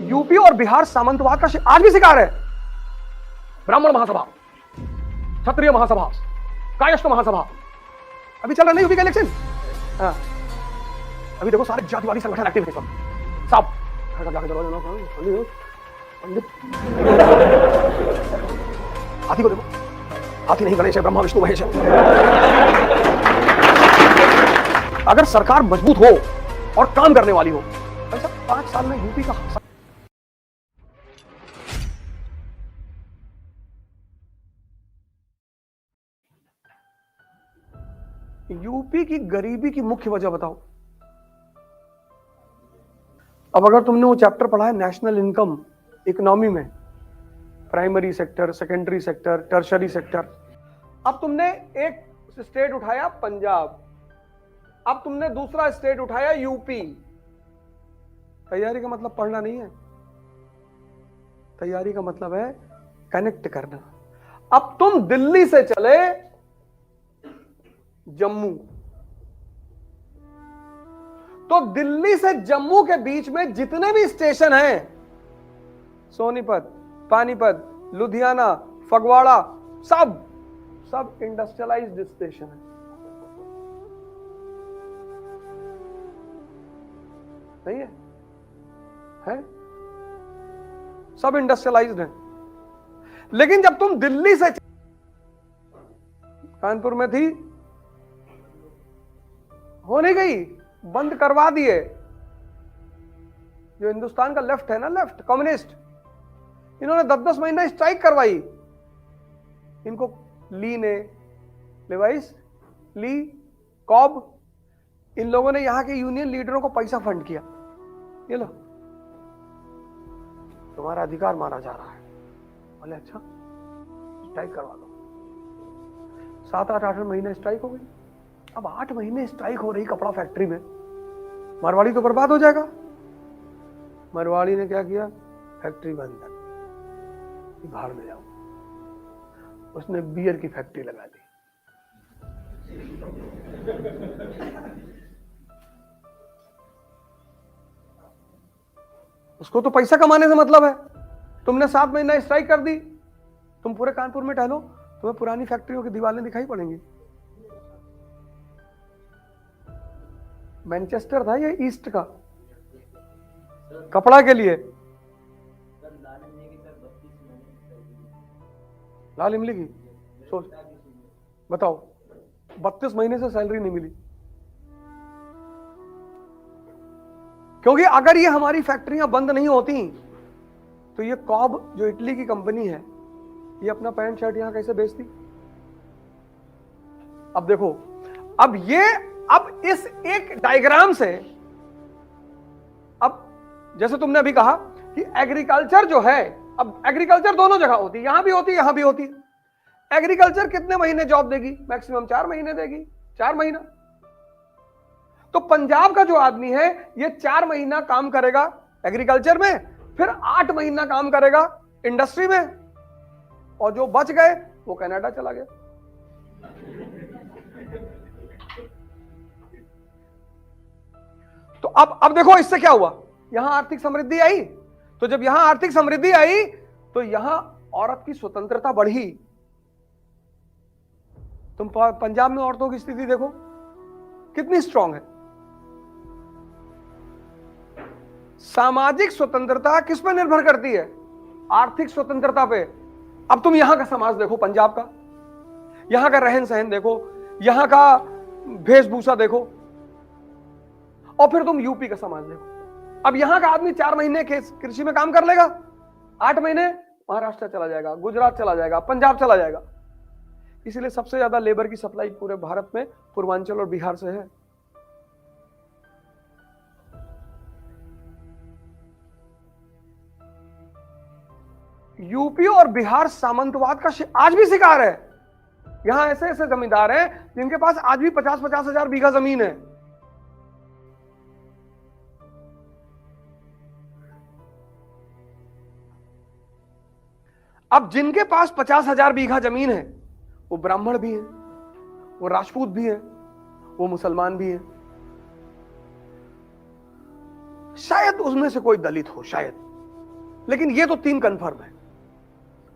UP और बिहार सामंतवाद का आज भी शिकार है। ब्राह्मण महासभा, क्षत्रिय महासभा, कायस्थ महासभा, अभी चल रहा नहीं यूपी का इलेक्शन। हाँ, अभी देखो सारे जातिवादी संगठन एक्टिव है सब। पंडित हाथी को देखो, हाथी नहीं गणेश है, ब्रह्मा विष्णु महेश है। अगर सरकार मजबूत हो और काम करने वाली हो, भाई साहब 5 साल में यूपी का यूपी की गरीबी की मुख्य वजह बताओ। अब अगर तुमने वो चैप्टर पढ़ा है नेशनल इनकम इकोनॉमी में, primary sector, secondary sector, tertiary sector, अब तुमने एक स्टेट उठाया पंजाब, अब तुमने दूसरा स्टेट उठाया यूपी। तैयारी का मतलब पढ़ना नहीं है, तैयारी का मतलब है कनेक्ट करना। अब तुम दिल्ली से चले जम्मू, तो दिल्ली से जम्मू के बीच में जितने भी स्टेशन हैं, सोनीपत, पानीपत, लुधियाना, फगवाड़ा, सब इंडस्ट्रियलाइज्ड स्टेशन है। नहीं है? सब इंडस्ट्रियलाइज्ड है। लेकिन जब तुम दिल्ली से कानपुर में थी, हो नहीं गई, बंद करवा दिए। जो हिंदुस्तान का लेफ्ट है ना, लेफ्ट कम्युनिस्ट, इन्होंने 10-10 महीना स्ट्राइक करवाई। इनको ली ने, लेवाइस, ली, कॉब, इन लोगों ने यहां के यूनियन लीडरों को पैसा फंड किया। ये लो, तुम्हारा अधिकार माना जा रहा है। बोले अच्छा, स्ट्राइक करवा लो। 7-8 महीने स्ट्राइक हो गई। अब 8 महीने स्ट्राइक हो रही कपड़ा फैक्ट्री में, मारवाड़ी तो बर्बाद हो जाएगा। मारवाड़ी ने क्या किया? फैक्ट्री बंद कर दी, बाहर में जाओ। उसने बियर की फैक्ट्री लगा दी। उसको तो पैसा कमाने से मतलब है। तुमने 7 महीना स्ट्राइक कर दी, तुम पूरे कानपुर में टहलो, तुम्हें पुरानी फैक्ट्रियों की दीवारें दिखाई पड़ेंगी। मैनचेस्टर था ये ईस्ट का कपड़ा के लिए। लाल इमली की सोच बताओ, 32 महीने से सैलरी नहीं मिली। क्योंकि अगर ये हमारी फैक्ट्रियां बंद नहीं होती तो ये कॉब जो इटली की कंपनी है, ये अपना पैंट शर्ट यहां कैसे बेचती? अब देखो, अब इस एक डायग्राम से, अब जैसे तुमने अभी कहा कि एग्रीकल्चर जो है, अब एग्रीकल्चर दोनों जगह होती है, यहां भी होती है, यहां भी होती है। एग्रीकल्चर कितने महीने जॉब देगी? मैक्सिमम 4 महीने देगी, 4 महीना। तो पंजाब का जो आदमी है, ये 4 महीना काम करेगा एग्रीकल्चर में, फिर 8 महीना काम करेगा इंडस्ट्री में, और जो बच गए वो कनाडा चला गया। तो अब देखो इससे क्या हुआ, यहां आर्थिक समृद्धि आई। तो जब यहां आर्थिक समृद्धि आई तो यहां औरत की स्वतंत्रता बढ़ी। तुम पंजाब में औरतों की स्थिति देखो कितनी स्ट्रांग है। सामाजिक स्वतंत्रता किस पर निर्भर करती है? आर्थिक स्वतंत्रता पे। अब तुम यहां का समाज देखो, पंजाब का, यहां का रहन सहन देखो, यहां का वेशभूषा देखो, और फिर तुम यूपी का समाज देखो। अब यहां का आदमी 4 महीने कृषि में काम कर लेगा, 8 महीने महाराष्ट्र चला जाएगा, गुजरात चला जाएगा, पंजाब चला जाएगा। इसीलिए सबसे ज्यादा लेबर की सप्लाई पूरे भारत में पूर्वांचल और बिहार से है। यूपी और बिहार सामंतवाद का आज भी शिकार है। यहां ऐसे ऐसे जमींदार हैं जिनके पास आज भी 50-50 हजार बीघा जमीन है। अब जिनके पास 50,000 बीघा जमीन है, वो ब्राह्मण भी है, वो राजपूत भी है, वो मुसलमान भी है, शायद उसमें से कोई दलित हो, शायद लेकिन ये तो 3 कंफर्म है,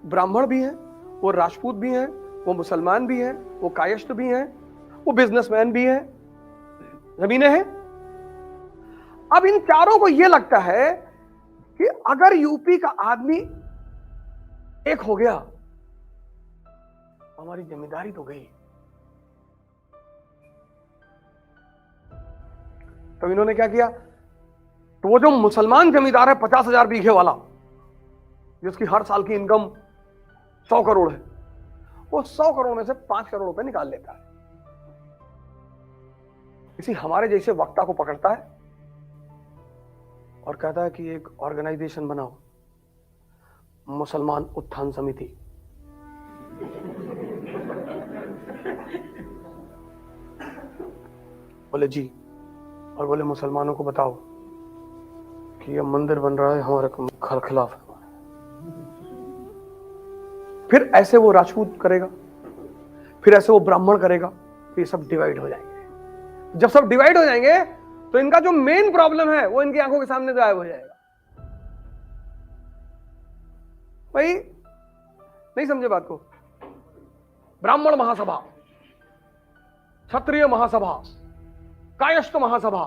ब्राह्मण भी हैं, वो राजपूत भी हैं, वो मुसलमान भी हैं, वो कायस्थ भी हैं, वो बिजनेसमैन भी हैं, जमीनें हैं। अब इन चारों को यह लगता है कि अगर यूपी का आदमी एक हो गया, हमारी जिम्मेदारी तो गई। तो इन्होंने क्या किया, तो वो जो मुसलमान जमींदार है 50,000 बीघे वाला, जिसकी हर साल की इनकम 100 करोड़ है, वो 100 करोड़ में से 5 करोड़ रुपए निकाल लेता है। किसी हमारे जैसे वक्ता को पकड़ता है और कहता है कि एक ऑर्गेनाइजेशन बनाओ, मुसलमान उत्थान समिति। बोले जी, और बोले मुसलमानों को बताओ कि ये मंदिर बन रहा है हमारे खिलाफ है। फिर ऐसे वो राजपूत करेगा, फिर ऐसे वो ब्राह्मण करेगा, तो ये सब डिवाइड हो जाएंगे। जब सब डिवाइड हो जाएंगे तो इनका जो मेन प्रॉब्लम है वो इनकी आंखों के सामने गायब हो जाएगा। भाई नहीं समझे बात को? ब्राह्मण महासभा, क्षत्रिय महासभा, कायस्थ महासभा,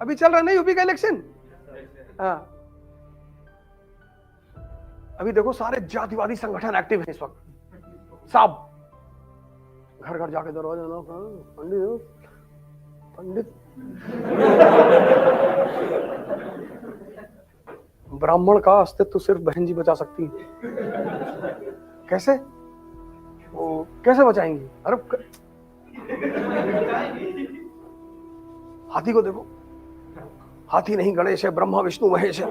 अभी चल रहा नहीं यूपी का इलेक्शन। हाँ, अभी देखो सारे जातिवादी संगठन एक्टिव हैं इस वक्त। सब घर घर जाके दरवाजा ना, पंडित पंडित ब्राह्मण का अस्तित्व सिर्फ बहन जी बचा सकती है। कैसे? वो कैसे बचाएंगी? अरे हाथी को देखो, हाथी नहीं गणेश है, ब्रह्मा विष्णु महेश है।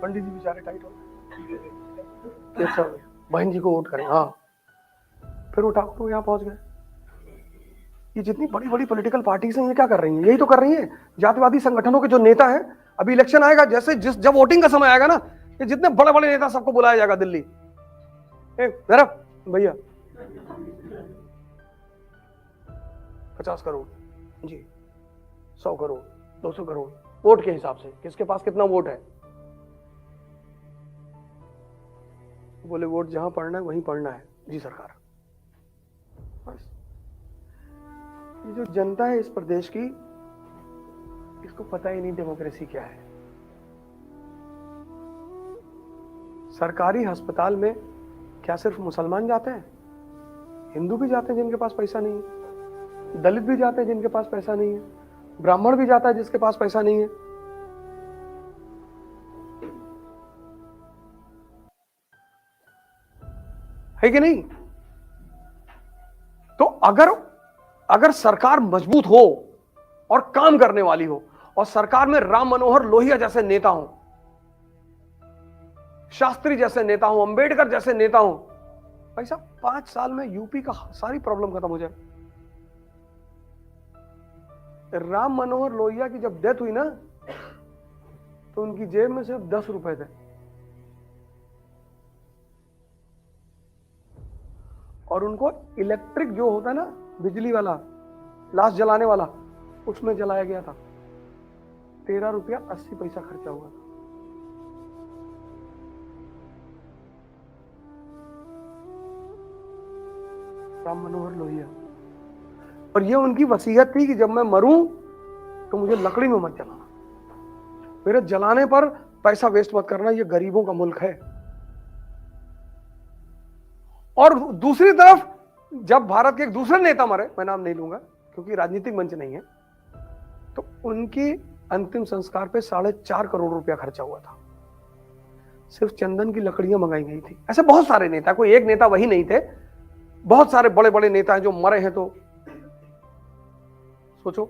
पंडित जी बेचारे टाइट हो गए, अच्छा बहन जी को वोट करें। हाँ, फिर वो ठाकुर यहाँ पहुंच गए। ये जितनी बड़ी बड़ी पॉलिटिकल पार्टीज हैं ये क्या कर रही हैं? यही तो कर रही हैं। जातिवादी संगठनों के जो नेता हैं, अभी इलेक्शन आएगा, जैसे जब वोटिंग का समय आएगा ना, ये जितने बड़े बड़े नेता सबको बुलाया जाएगा दिल्ली। जरा भैया 50 करोड़ जी, 100 करोड़, 200 करोड़, वोट के हिसाब से किसके पास कितना वोट है। बोले वोट जहां पड़ना है वहीं पड़ना है जी सरकार। बस ये जो जनता है इस प्रदेश की, इसको पता ही नहीं डेमोक्रेसी क्या है। सरकारी अस्पताल में क्या सिर्फ मुसलमान जाते हैं? हिंदू भी जाते हैं जिनके पास पैसा नहीं है, दलित भी जाते हैं जिनके पास पैसा नहीं है, ब्राह्मण भी जाता है जिसके पास पैसा नहीं है। है कि नहीं? तो अगर सरकार मजबूत हो और काम करने वाली हो, और सरकार में राम मनोहर लोहिया जैसे नेता हो, शास्त्री जैसे नेता हो, अंबेडकर जैसे नेता हो, भाई साहब 5 साल में यूपी का सारी प्रॉब्लम खत्म हो जाए। राम मनोहर लोहिया की जब डेथ हुई ना, तो उनकी जेब में सिर्फ 10 रुपए थे, और उनको इलेक्ट्रिक जो होता है ना, बिजली वाला लाश जलाने वाला, उसमें जलाया गया था। 13 रुपया 80 पैसा खर्चा हुआ था। राम मनोहर लोहिया। और ये उनकी वसीयत थी कि जब मैं मरूं तो मुझे लकड़ी में मत जलाना, मेरे जलाने पर पैसा वेस्ट मत करना, ये गरीबों का मुल्क है। और दूसरी तरफ जब भारत के एक दूसरे नेता मरे, मैं नाम नहीं लूंगा क्योंकि राजनीतिक मंच नहीं है, तो उनकी अंतिम संस्कार पे 4.5 करोड़ रुपया खर्चा हुआ था। सिर्फ चंदन की लकड़ियां मंगाई गई थी। ऐसे बहुत सारे नेता, कोई एक नेता वही नहीं थे, बहुत सारे बड़े बड़े नेता हैं जो मरे हैं। तो सोचो,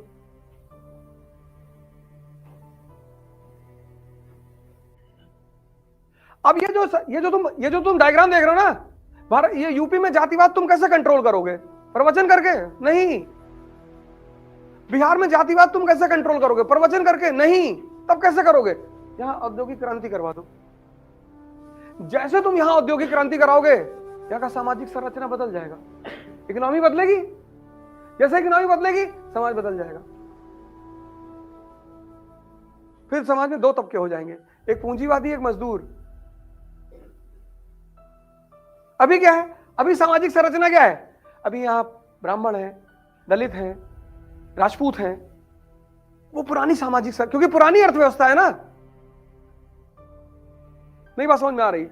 अब ये जो तुम डायग्राम देख रहे हो ना, भारत, ये यूपी में जातिवाद तुम कैसे कंट्रोल करोगे? प्रवचन करके नहीं। बिहार में जातिवाद तुम कैसे कंट्रोल करोगे? प्रवचन करके नहीं। तब कैसे करोगे? यहां औद्योगिक क्रांति करवा दो। जैसे तुम यहां औद्योगिक क्रांति कराओगे, यहां का सामाजिक संरचना बदल जाएगा, इकोनॉमी बदलेगी। जैसे इकोनॉमी बदलेगी समाज बदल जाएगा। फिर समाज में दो तबके हो जाएंगे, एक पूंजीवादी, एक मजदूर। अभी क्या है, अभी सामाजिक संरचना क्या है, अभी यहां ब्राह्मण हैं, दलित हैं, राजपूत हैं, वो पुरानी सामाजिक क्योंकि पुरानी अर्थव्यवस्था है ना। नहीं बात समझ में आ रही?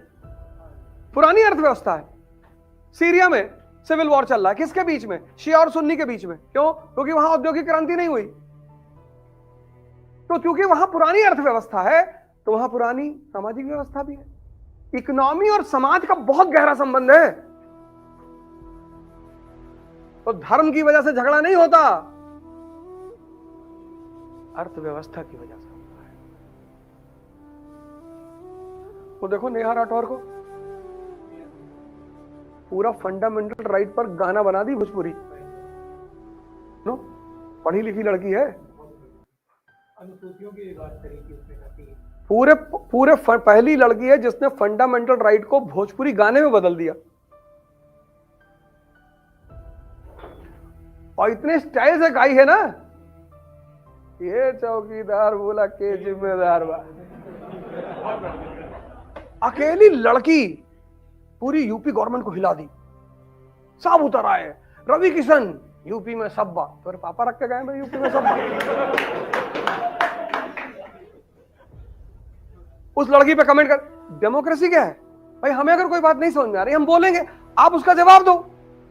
पुरानी अर्थव्यवस्था है। सीरिया में सिविल वॉर चल रहा है, किसके बीच में? शिया और सुन्नी के बीच में। क्यों? क्योंकि वहां औद्योगिक क्रांति नहीं हुई। तो क्योंकि वहां पुरानी अर्थव्यवस्था है, तो वहां पुरानी सामाजिक व्यवस्था भी है। इकोनॉमी और समाज का बहुत गहरा संबंध है। तो धर्म की वजह से झगड़ा नहीं होता, अर्थव्यवस्था की वजह से होता है। वो देखो नेहा राठौर को पूरा फंडामेंटल राइट पर गाना बना दी भोजपुरी। नो, पढ़ी लिखी लड़की है, अनुसूचियों की बात करी थी उसने काफी। पूरे पहली लड़की है जिसने फंडामेंटल राइट को भोजपुरी गाने में बदल दिया, और इतने स्टाइल से गाई है ना, ये चौकीदार बोला के जिम्मेदार बा। अकेली लड़की पूरी यूपी गवर्नमेंट को हिला दी, सब उतर आए। रवि किशन यूपी में सब्बा, तो पापा रख के गए भाई यूपी में सब्बा। उस लड़की पे कमेंट कर, डेमोक्रेसी क्या है भाई? हमें अगर कोई बात नहीं समझ में आ रही, हम बोलेंगे, आप उसका जवाब दो।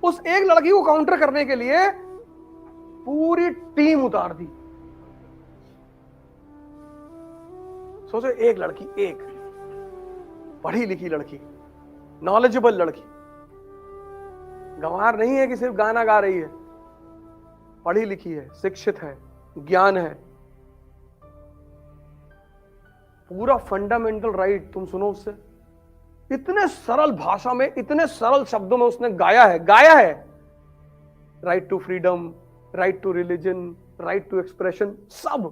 उस एक लड़की को काउंटर करने के लिए पूरी टीम उतार दी। सोचो, एक लड़की, एक पढ़ी लिखी लड़की, नॉलेजेबल लड़की, गंवार नहीं है कि सिर्फ गाना गा रही है, पढ़ी लिखी है, शिक्षित है, ज्ञान है। पूरा फंडामेंटल राइट तुम सुनो उससे, इतने सरल भाषा में, इतने सरल शब्दों में उसने गाया है। Right to freedom, right to religion, right to expression, सब